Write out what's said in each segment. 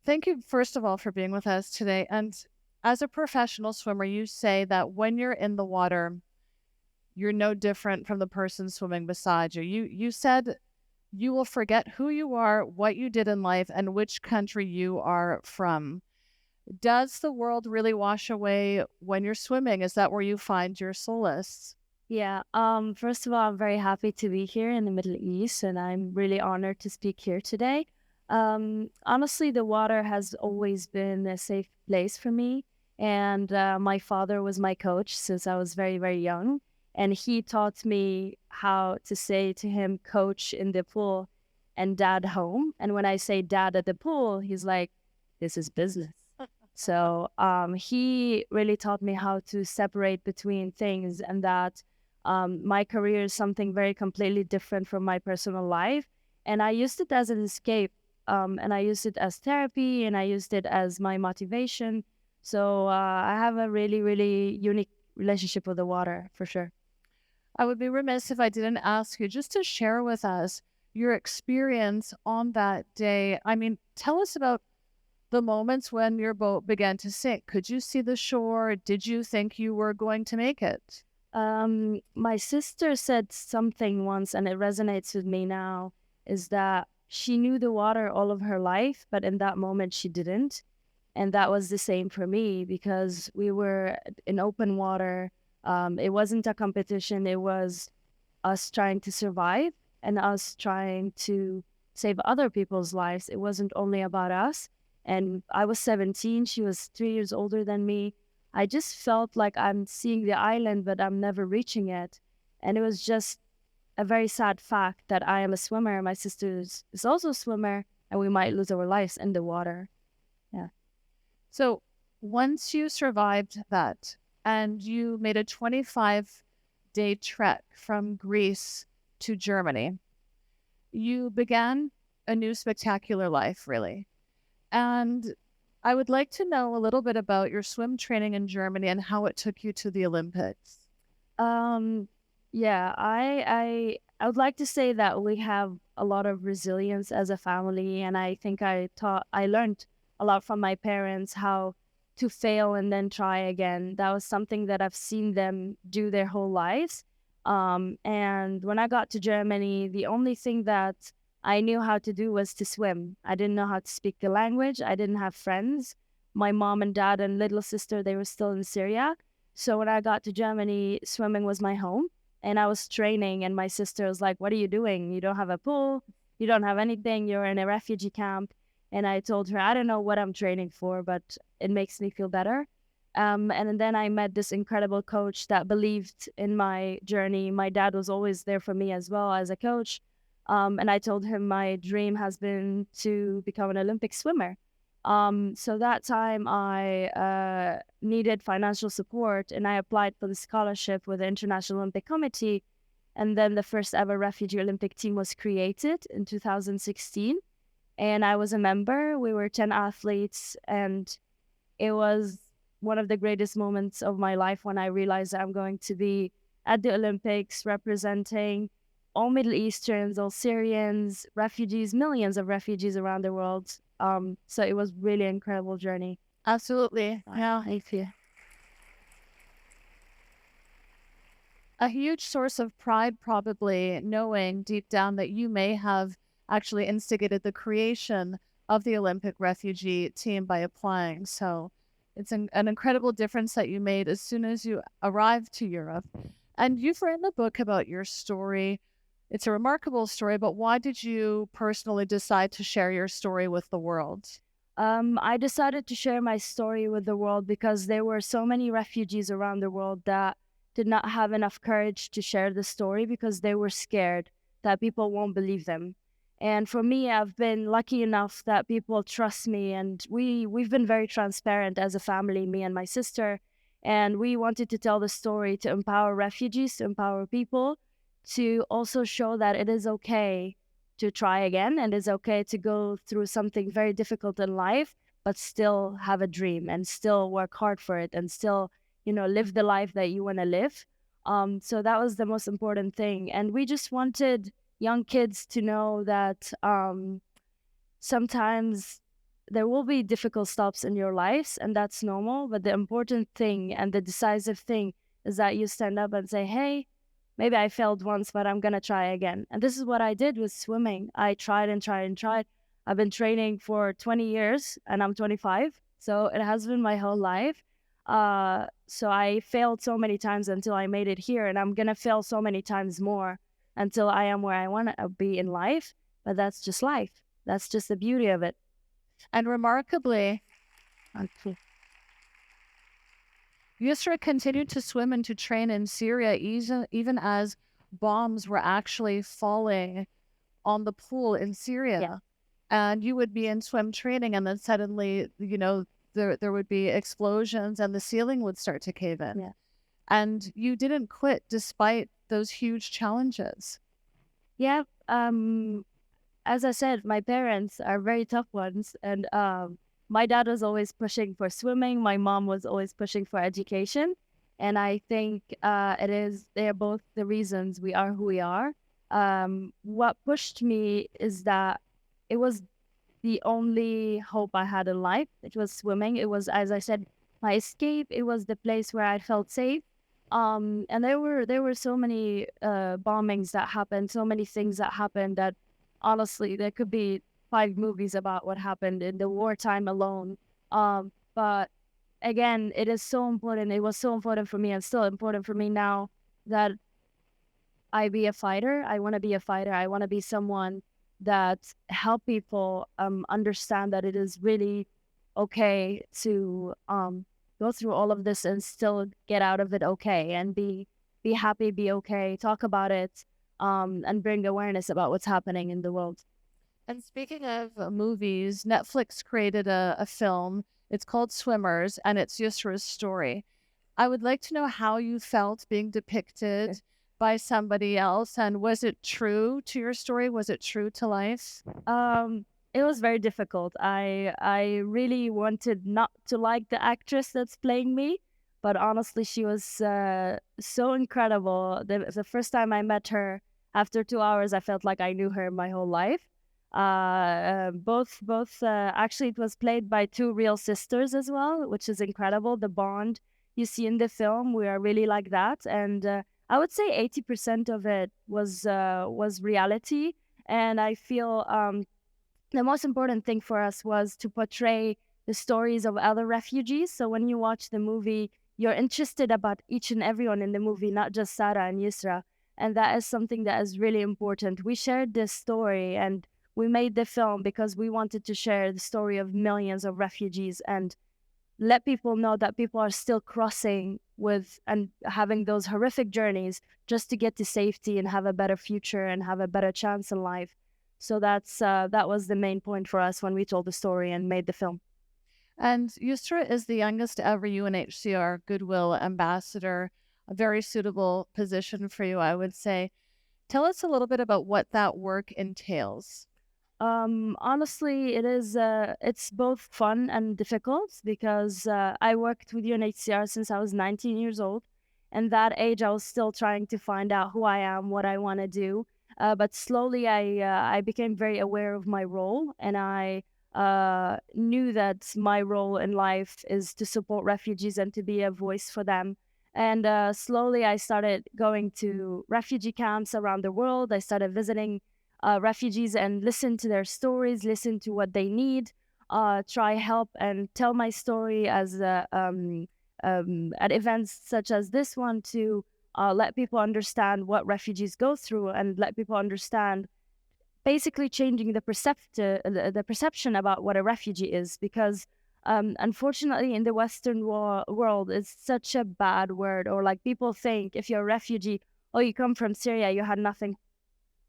thank you, first of all, for being with us today. And as a professional swimmer, you say that when you're in the water, you're no different from the person swimming beside you. You said you will forget who you are, what you did in life, and which country you are from. Does the world really wash away when you're swimming? Is that where you find your solace? Yeah, first of all, I'm very happy to be here in the Middle East, and I'm really honored to speak here today. Honestly, the water has always been a safe place for me, and my father was my coach since I was very, very young, and he taught me how to say to him, coach in the pool and dad home. And when I say dad at the pool, he's like, this is business. So he really taught me how to separate between things and that my career is something very completely different from my personal life. And I used it as an escape, and I used it as therapy, and I used it as my motivation. So I have a really, really unique relationship with the water for sure. I would be remiss if I didn't ask you just to share with us your experience on that day. I mean, tell us about the moments when your boat began to sink. Could you see the shore? Did you think you were going to make it? My sister said something once, and it resonates with me now, is that she knew the water all of her life, but in that moment she didn't. And that was the same for me because we were in open water. It wasn't a competition, it was us trying to survive and us trying to save other people's lives. It wasn't only about us. And I was 17, she was 3 years older than me. I just felt like I'm seeing the island, but I'm never reaching it. And it was just a very sad fact that I am a swimmer. My sister is also a swimmer, and we might lose our lives in the water. Yeah. So once you survived that and you made a 25-day trek from Greece to Germany, you began a new spectacular life, really. And I would like to know a little bit about your swim training in Germany and how it took you to the Olympics. Um, yeah, I would like to say that we have a lot of resilience as a family, and I think I learned a lot from my parents how to fail and then try again. That was something that I've seen them do their whole lives. And when I got to Germany, the only thing that I knew how to do was to swim. I didn't know how to speak the language. I didn't have friends. My mom and dad and little sister, they were still in Syria. So when I got to Germany, swimming was my home, and I was training, and my sister was like, what are you doing? You don't have a pool. You don't have anything. You're in a refugee camp. And I told her, I don't know what I'm training for, but it makes me feel better. And then I met this incredible coach that believed in my journey. My dad was always there for me as well as a coach. And I told him my dream has been to become an Olympic swimmer. So that time I needed financial support, and I applied for the scholarship with the International Olympic Committee. And then the first ever Refugee Olympic team was created in 2016. And I was a member. We were 10 athletes, and it was one of the greatest moments of my life when I realized that I'm going to be at the Olympics representing all Middle Easterns, all Syrians, refugees, millions of refugees around the world. So it was really an incredible journey. Absolutely. Yeah. Thank you. A huge source of pride, probably knowing deep down that you may have actually instigated the creation of the Olympic refugee team by applying. So it's an incredible difference that you made as soon as you arrived to Europe. And you've written a book about your story. It's a remarkable story, but why did you personally decide to share your story with the world? I decided to share my story with the world because there were so many refugees around the world that did not have enough courage to share the story because they were scared that people won't believe them. And for me, I've been lucky enough that people trust me, and we've been very transparent as a family, me and my sister, and we wanted to tell the story to empower refugees, to empower people, to also show that it is okay to try again, and it's okay to go through something very difficult in life, but still have a dream and still work hard for it and still, live the life that you want to live. So that was the most important thing. And we just wanted young kids to know that sometimes there will be difficult stops in your lives, and that's normal. But the important thing and the decisive thing is that you stand up and say, hey, maybe I failed once, but I'm going to try again. And this is what I did with swimming. I tried and tried and tried. I've been training for 20 years and I'm 25. So it has been my whole life. So I failed so many times until I made it here. And I'm going to fail so many times more until I am where I want to be in life. But that's just life. That's just the beauty of it. And remarkably, Yusra continued to swim and to train in Syria even as bombs were actually falling on the pool in Syria. Yeah. And you would be in swim training, and then suddenly, there would be explosions and the ceiling would start to cave in. Yeah. And you didn't quit despite those huge challenges. Yeah. As I said, my parents are very tough ones. And my dad was always pushing for swimming. My mom was always pushing for education. And I think they're both the reasons we are who we are. What pushed me is that it was the only hope I had in life. It was swimming. It was, as I said, my escape. It was the place where I felt safe. And there were so many bombings that happened, so many things that happened that honestly, there could be 5 movies about what happened in the wartime alone. But again, it is so important. It was so important for me and still important for me now that I be a fighter. I want to be a fighter. I want to be someone that help people understand that it is really okay to go through all of this and still get out of it okay and be happy, be okay, talk about it, and bring awareness about what's happening in the world. And speaking of movies, Netflix created a film. It's called Swimmers, and it's Yusra's story. I would like to know how you felt being depicted by somebody else, and was it true to your story? Was it true to life? It was very difficult. I really wanted not to like the actress that's playing me, but honestly, she was so incredible. The first time I met her, after 2 hours, I felt like I knew her my whole life. Both actually, it was played by 2 real sisters as well, which is incredible. The bond you see in the film, we are really like that, and I would say 80% of it was reality. And I feel the most important thing for us was to portray the stories of other refugees. So when you watch the movie, you're interested about each and everyone in the movie, not just Sarah and Yusra. And that is something that is really important. We shared this story and we made the film because we wanted to share the story of millions of refugees and let people know that people are still crossing with and having those horrific journeys just to get to safety and have a better future and have a better chance in life. So that was the main point for us when we told the story and made the film. And Yusra is the youngest ever UNHCR Goodwill Ambassador, a very suitable position for you, I would say. Tell us a little bit about what that work entails. Honestly, it's both fun and difficult because I worked with UNHCR since I was 19 years old. And that age, I was still trying to find out who I am, what I want to do. But slowly, I became very aware of my role, and I knew that my role in life is to support refugees and to be a voice for them. And slowly, I started going to refugee camps around the world. I started visiting refugees and listen to their stories, listen to what they need, try help and tell my story as at events such as this one to let people understand what refugees go through and let people understand, basically changing the perception about what a refugee is, because unfortunately in the Western world it's such a bad word, or like people think if you're a refugee, oh, you come from Syria, you had nothing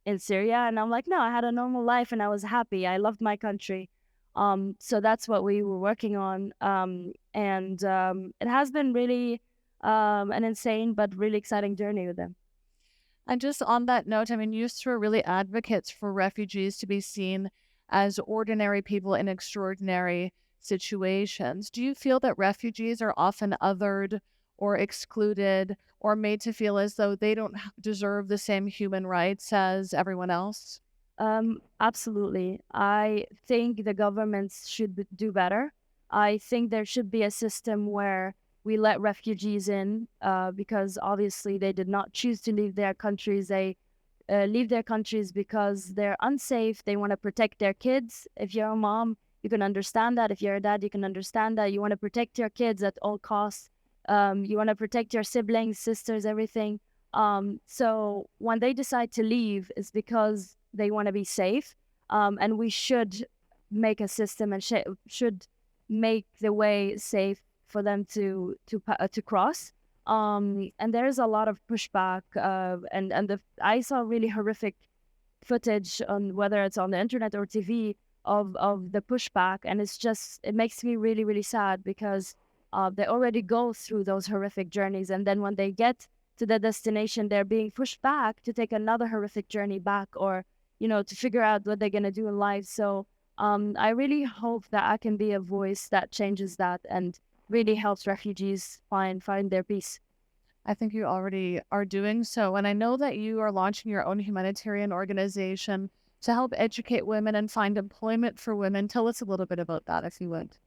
in Syria. And I'm like, no, I had a normal life and I was happy. I loved my country. So that's what we were working on. And it has been really an insane but really exciting journey with them. And just on that note, I mean, Yusra really advocates for refugees to be seen as ordinary people in extraordinary situations. Do you feel that refugees are often othered or excluded or made to feel as though they don't deserve the same human rights as everyone else? Absolutely. I think the governments should do better. I think there should be a system where we let refugees in, because obviously they did not choose to leave their countries. They leave their countries because they're unsafe. They want to protect their kids. If you're a mom, you can understand that. If you're a dad, you can understand that. You want to protect your kids at all costs. You want to protect your siblings, sisters, everything. So when they decide to leave, it's because they want to be safe. And we should make a system and should make the way safe for them to cross. And there is a lot of pushback, and I saw really horrific footage on, whether it's on the internet or TV, of the pushback, and it makes me really really sad, because they already go through those horrific journeys, and then when they get to the destination, they're being pushed back to take another horrific journey back, or to figure out what they're gonna do in life. So I really hope that I can be a voice that changes that and really helps refugees find their peace. I think you already are doing so. And I know that you are launching your own humanitarian organization to help educate women and find employment for women. Tell us a little bit about that, if you would.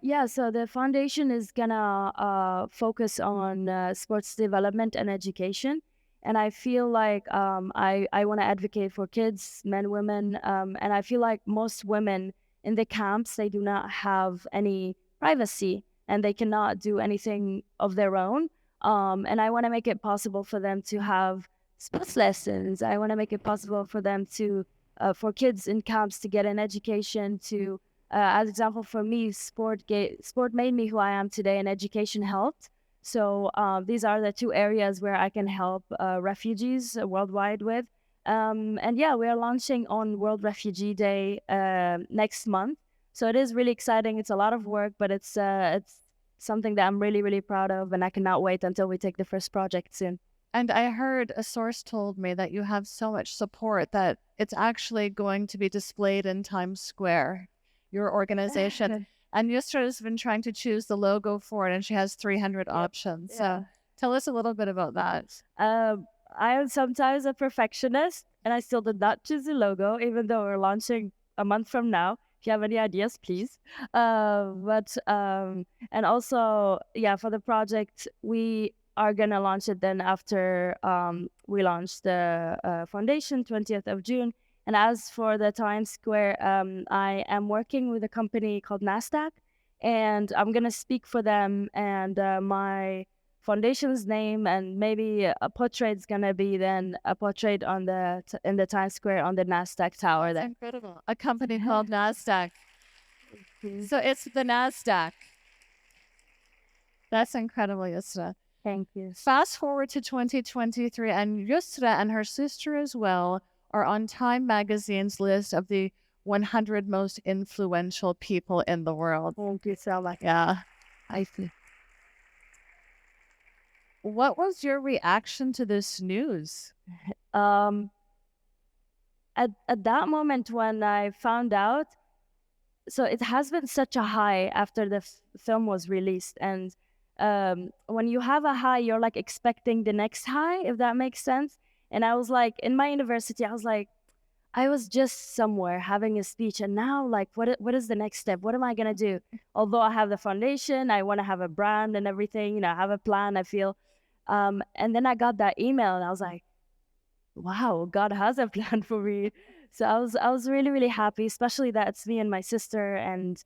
Yeah, so the foundation is gonna focus on sports development and education. And I feel like I want to advocate for kids, men, women. And I feel like most women in the camps, they do not have any privacy and they cannot do anything of their own. And I want to make it possible for them to have sports lessons. I want to make it possible for them for kids in camps to get an education. As example, for me, sport made me who I am today, and education helped. So these are the two areas where I can help refugees worldwide with. And yeah, we are launching on World Refugee Day next month. So it is really exciting. It's a lot of work, but it's something that I'm really, really proud of, and I cannot wait until we take the first project soon. And I heard a source told me that you have so much support that it's actually going to be displayed in Times Square, your organization. And Yusra has been trying to choose the logo for it, and she has 300 options. So tell us a little bit about that. I am sometimes a perfectionist, and I still did not choose the logo, even though we're launching a month from now. If you have any ideas, please. And also, yeah, for the project, we are going to launch it then after we launch the foundation, 20th of June. And as for the Times Square, I am working with a company called NASDAQ, and I'm going to speak for them, and my foundation's name, and maybe a portrait's going to be then a portrait on in the Times Square on the NASDAQ tower. That's incredible. A company called NASDAQ. So it's the NASDAQ. That's incredible, Yusra. Thank you. Fast forward to 2023, and Yusra and her sister as well are on Time Magazine's list of the 100 most influential people in the world. Thank you so much. Yeah, I see. What was your reaction to this news? At that moment when I found out, so it has been such a high after the film was released, and when you have a high, you're like expecting the next high, if that makes sense. And I was like, in my university, I was just somewhere having a speech, and now like, what is the next step? What am I gonna do? Although I have the foundation, I want to have a brand and everything, I have a plan, I feel. And then I got that email, and I was like, wow, God has a plan for me. So I was really, really happy, especially that it's me and my sister, and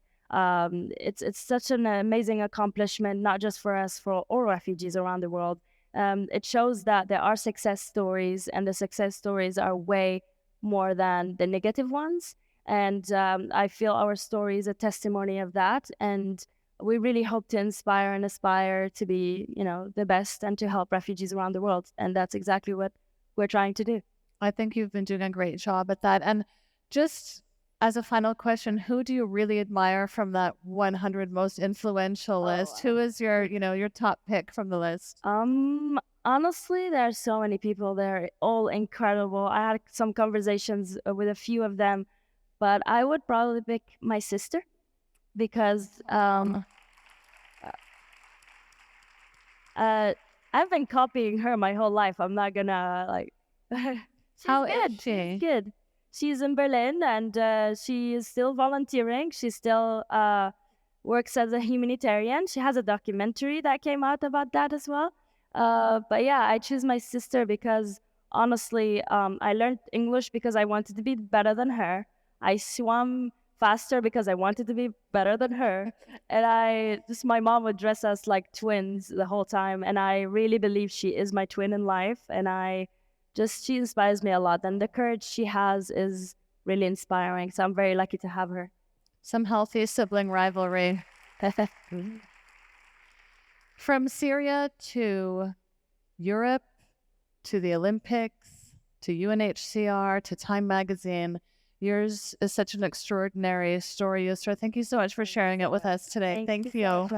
it's such an amazing accomplishment, not just for us, for all refugees around the world. It shows that there are success stories, and the success stories are way more than the negative ones. And I feel our story is a testimony of that. And we really hope to inspire and aspire to be, the best, and to help refugees around the world. And that's exactly what we're trying to do. I think you've been doing a great job at that. And just as a final question, who do you really admire from that 100 most influential list? Who is your top pick from the list? Honestly, there are so many people. They're all incredible. I had some conversations with a few of them, but I would probably pick my sister, because I've been copying her my whole life. I'm not gonna like. How is she? Good. she's in Berlin, and she is still volunteering. She still works as a humanitarian. She has a documentary that came out about that as well. But yeah, I choose my sister because honestly, I learned English because I wanted to be better than her. I swam faster because I wanted to be better than her. And my mom would dress us like twins the whole time. And I really believe she is my twin in life. And she inspires me a lot. And the courage she has is really inspiring. So I'm very lucky to have her. Some healthy sibling rivalry. From Syria to Europe, to the Olympics, to UNHCR, to Time Magazine, yours is such an extraordinary story, Yusra. Thank you so much for sharing it with us today. Thank you.